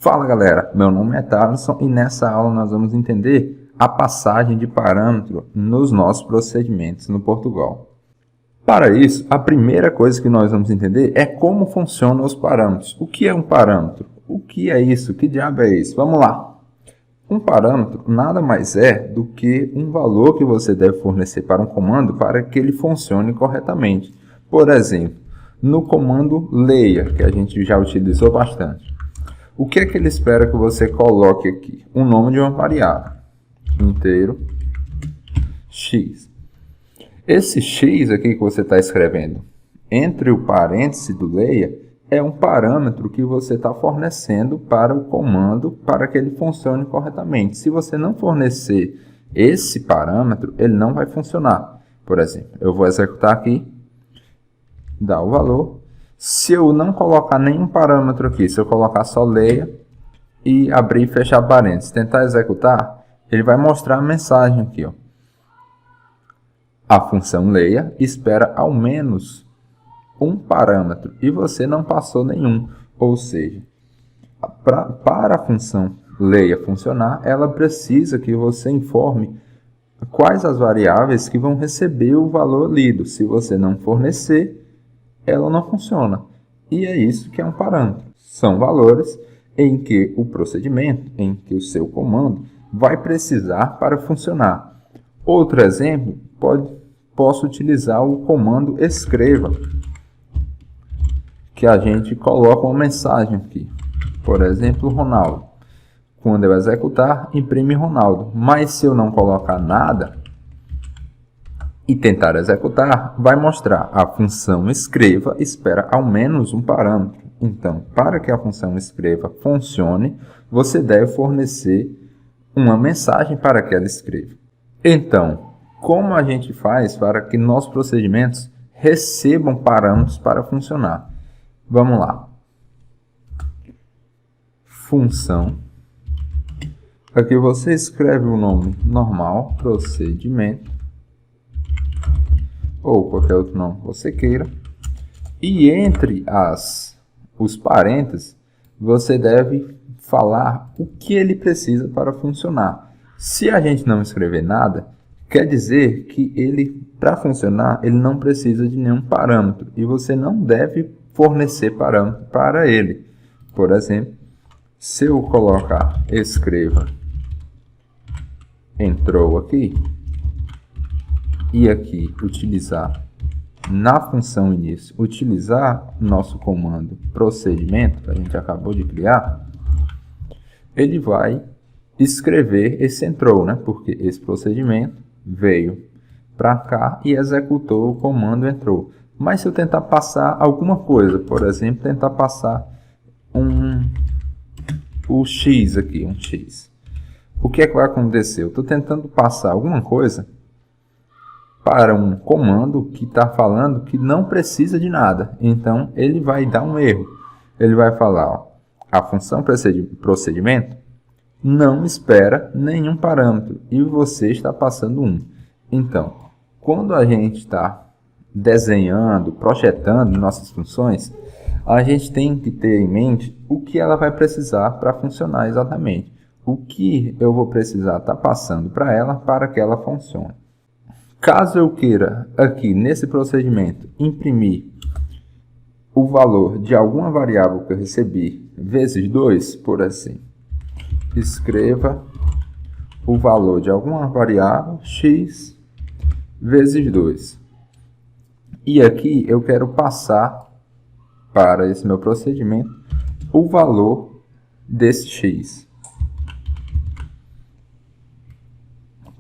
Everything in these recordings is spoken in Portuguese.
Fala galera, meu nome é Thaleson e nessa aula nós vamos entender a passagem de parâmetro nos nossos procedimentos no Portugal. Para isso, a primeira coisa que nós vamos entender é como funcionam os parâmetros. O que é um parâmetro? O que é isso? Que diabo é isso? Vamos lá! Um parâmetro nada mais é do que um valor que você deve fornecer para um comando para que ele funcione corretamente. Por exemplo, no comando leia, que a gente já utilizou bastante. O que é que ele espera que você coloque aqui? O nome de uma variável, inteiro, x. Esse x aqui que você está escrevendo entre o parêntese do leia é um parâmetro que você está fornecendo para o comando para que ele funcione corretamente. Se você não fornecer esse parâmetro, ele não vai funcionar. Por exemplo, eu vou executar aqui, dar o valor. Se eu não colocar nenhum parâmetro aqui, se eu colocar só leia e abrir e fechar parênteses, tentar executar, ele vai mostrar a mensagem aqui, ó. A função leia espera ao menos um parâmetro e você não passou nenhum. Ou seja, para a função leia funcionar, ela precisa que você informe quais as variáveis que vão receber o valor lido. Se você não fornecer, ela não funciona. E é isso que é um parâmetro. São valores em que o procedimento, em que o seu comando vai precisar para funcionar. Outro exemplo, posso utilizar o comando escreva, que a gente coloca uma mensagem aqui. Por exemplo, Ronaldo. Quando eu executar, imprime Ronaldo. Mas se eu não colocar nada e tentar executar, vai mostrar a função escreva espera ao menos um parâmetro. Então, para que a função escreva funcione, você deve fornecer uma mensagem para que ela escreva. Então, como a gente faz para que nossos procedimentos recebam parâmetros para funcionar? Vamos lá. Função. Aqui você escreve o nome normal, procedimento, ou qualquer outro nome que você queira. E entre os parênteses, você deve falar o que ele precisa para funcionar. Se a gente não escrever nada, quer dizer que ele, para funcionar, ele não precisa de nenhum parâmetro. E você não deve fornecer parâmetro para ele. Por exemplo, se eu colocar escreva, entrou aqui, e aqui utilizar na função início, utilizar nosso comando procedimento, que a gente acabou de criar, ele vai escrever esse entrou, né? Porque esse procedimento veio para cá e executou o comando entrou. Mas se eu tentar passar alguma coisa, por exemplo, tentar passar o x aqui, um x. O que é que vai acontecer? Eu estou tentando passar alguma coisa para um comando que está falando que não precisa de nada. Então, ele vai dar um erro. Ele vai falar, ó, a função procedimento não espera nenhum parâmetro e você está passando um. Então, quando a gente está desenhando, projetando nossas funções, a gente tem que ter em mente o que ela vai precisar para funcionar exatamente. O que eu vou precisar estar passando para ela para que ela funcione. Caso eu queira aqui nesse procedimento imprimir o valor de alguma variável que eu recebi vezes 2, por assim, escreva o valor de alguma variável x vezes 2. E aqui eu quero passar para esse meu procedimento o valor desse x.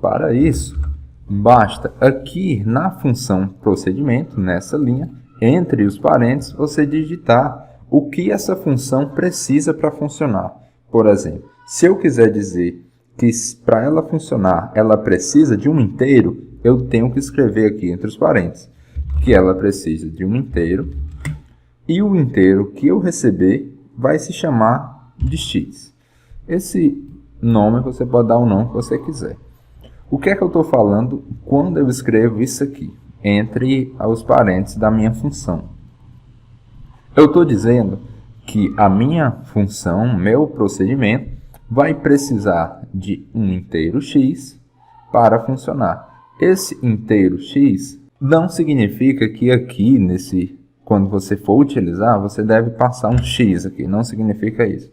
Para isso, basta aqui na função procedimento, nessa linha, entre os parênteses, você digitar o que essa função precisa para funcionar. Por exemplo, se eu quiser dizer que para ela funcionar, ela precisa de um inteiro, eu tenho que escrever aqui entre os parênteses que ela precisa de um inteiro e o inteiro que eu receber vai se chamar de x. Esse nome você pode dar o nome que você quiser. O que é que eu estou falando quando eu escrevo isso aqui, entre os parênteses da minha função? Eu estou dizendo que a minha função, meu procedimento, vai precisar de um inteiro x para funcionar. Esse inteiro x não significa que aqui, quando você for utilizar, você deve passar um x aqui. Não significa isso.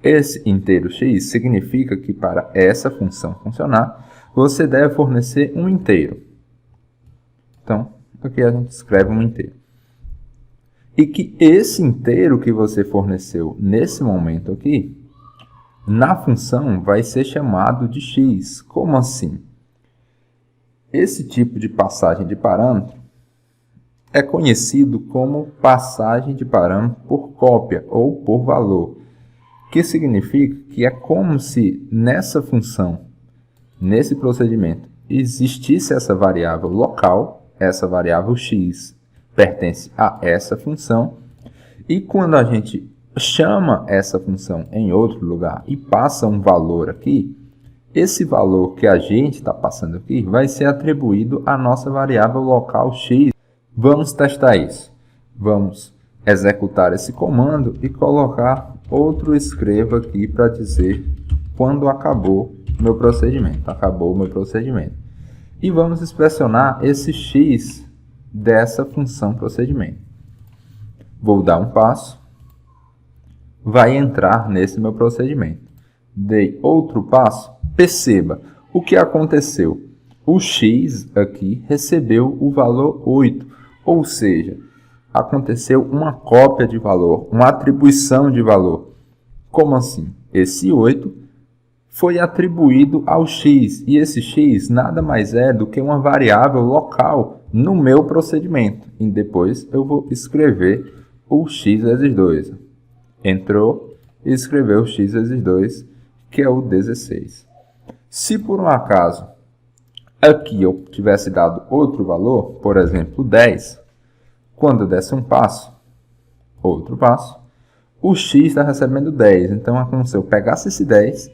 Esse inteiro x significa que para essa função funcionar, você deve fornecer um inteiro. Então, aqui a gente escreve um inteiro. E que esse inteiro que você forneceu nesse momento aqui, na função vai ser chamado de x. Como assim? Esse tipo de passagem de parâmetro é conhecido como passagem de parâmetro por cópia ou por valor, que significa que é como se nessa função, nesse procedimento, existisse essa variável local, essa variável x pertence a essa função, e quando a gente chama essa função em outro lugar e passa um valor aqui, esse valor que a gente está passando aqui vai ser atribuído à nossa variável local x. Vamos testar isso. Vamos executar esse comando e colocar outro escreva aqui para dizer quando acabou meu procedimento. Acabou o meu procedimento. E vamos inspecionar esse x dessa função procedimento. Vou dar um passo. Vai entrar nesse meu procedimento. Dei outro passo. Perceba o que aconteceu. O x aqui recebeu o valor 8, ou seja, aconteceu uma cópia de valor, uma atribuição de valor. Como assim? Esse 8 foi atribuído ao x, e esse x nada mais é do que uma variável local no meu procedimento. E depois eu vou escrever o x vezes 2. Entrou e escreveu o x vezes 2, que é o 16. Se por um acaso aqui eu tivesse dado outro valor, por exemplo 10, quando eu desse um passo, outro passo, o x está recebendo 10. Então é como se eu pegasse esse 10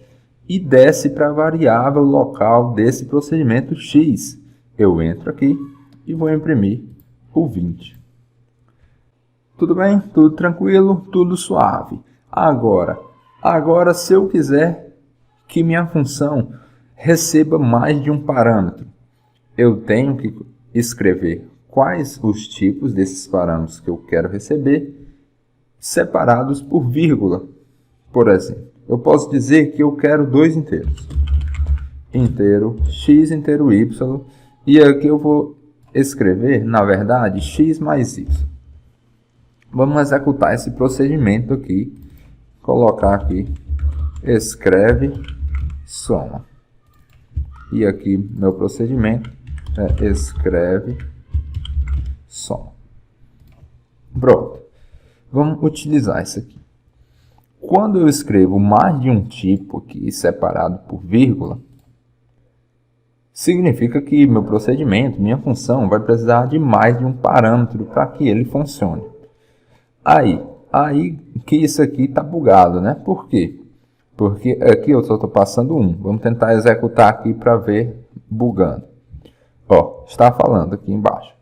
e desse para a variável local desse procedimento x. Eu entro aqui e vou imprimir o 20. Tudo bem? Tudo tranquilo? Tudo suave. Agora se eu quiser que minha função receba mais de um parâmetro, eu tenho que escrever quais os tipos desses parâmetros que eu quero receber, separados por vírgula. Por exemplo, eu posso dizer que eu quero dois inteiros. Inteiro x, inteiro y, e aqui eu vou escrever, na verdade, x mais y. Vamos executar esse procedimento aqui, colocar aqui, escreve, soma. E aqui meu procedimento é escreve, soma. Pronto. Vamos utilizar isso aqui. Quando eu escrevo mais de um tipo aqui separado por vírgula, significa que meu procedimento, minha função, vai precisar de mais de um parâmetro para que ele funcione. Aí que isso aqui está bugado, né? Por quê? Porque aqui eu só estou passando 1. Vamos tentar executar aqui para ver bugando. Ó, está falando aqui embaixo.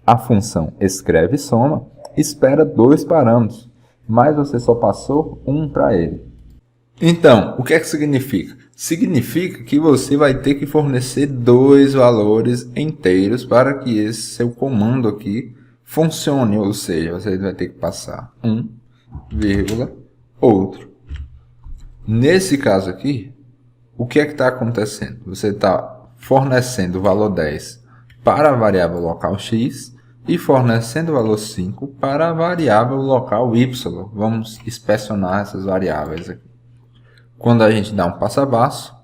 A função escreve soma espera 2 parâmetros, mas você só passou 1 para ele. Então, o que é que significa? Significa que você vai ter que fornecer 2 valores inteiros para que esse seu comando aqui funcione. Ou seja, você vai ter que passar 1, vírgula, outro. Nesse caso aqui, o que é que está acontecendo? Você está fornecendo o valor 10 para a variável local x e fornecendo o valor 5 para a variável local y. Vamos inspecionar essas variáveis aqui. Quando a gente dá um passo a passo,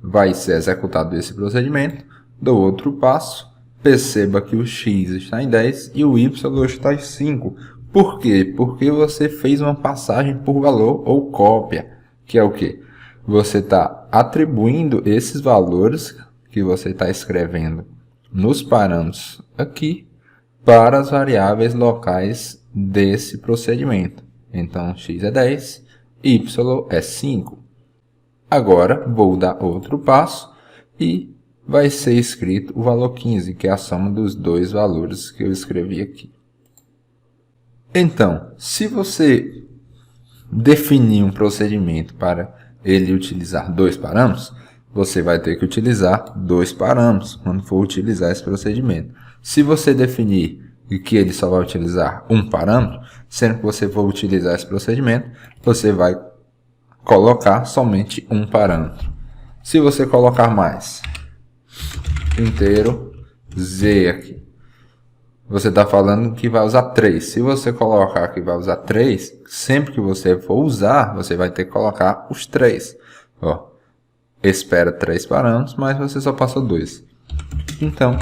vai ser executado esse procedimento. Do outro passo, perceba que o x está em 10 e o y está em 5. Por quê? Porque você fez uma passagem por valor ou cópia. Que é o quê? Você está atribuindo esses valores que você está escrevendo nos parâmetros aqui para as variáveis locais desse procedimento. Então, x é 10, y é 5. Agora, vou dar outro passo e vai ser escrito o valor 15, que é a soma dos 2 valores que eu escrevi aqui. Então, se você definir um procedimento para ele utilizar 2 parâmetros, você vai ter que utilizar 2 parâmetros quando for utilizar esse procedimento. Se você definir que ele só vai utilizar um parâmetro, sendo que você for utilizar esse procedimento, você vai colocar somente um parâmetro. Se você colocar mais, inteiro, z aqui, você está falando que vai usar 3. Se você colocar que vai usar 3, sempre que você for usar, você vai ter que colocar os 3. Ó, espera 3 parâmetros, mas você só passou 2. Então,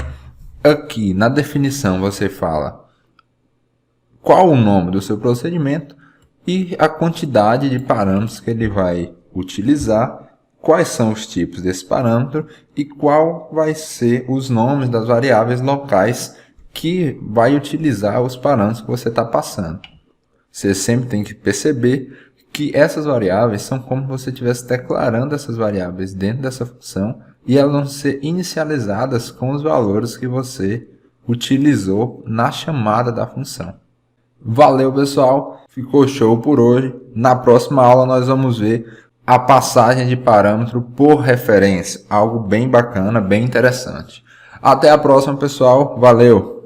aqui na definição você fala qual o nome do seu procedimento e a quantidade de parâmetros que ele vai utilizar, quais são os tipos desse parâmetro e qual vai ser os nomes das variáveis locais que vai utilizar os parâmetros que você está passando. Você sempre tem que perceber que essas variáveis são como se você estivesse declarando essas variáveis dentro dessa função e elas vão ser inicializadas com os valores que você utilizou na chamada da função. Valeu, pessoal! Ficou show por hoje. Na próxima aula nós vamos ver a passagem de parâmetro por referência. Algo bem bacana, bem interessante. Até a próxima, pessoal. Valeu!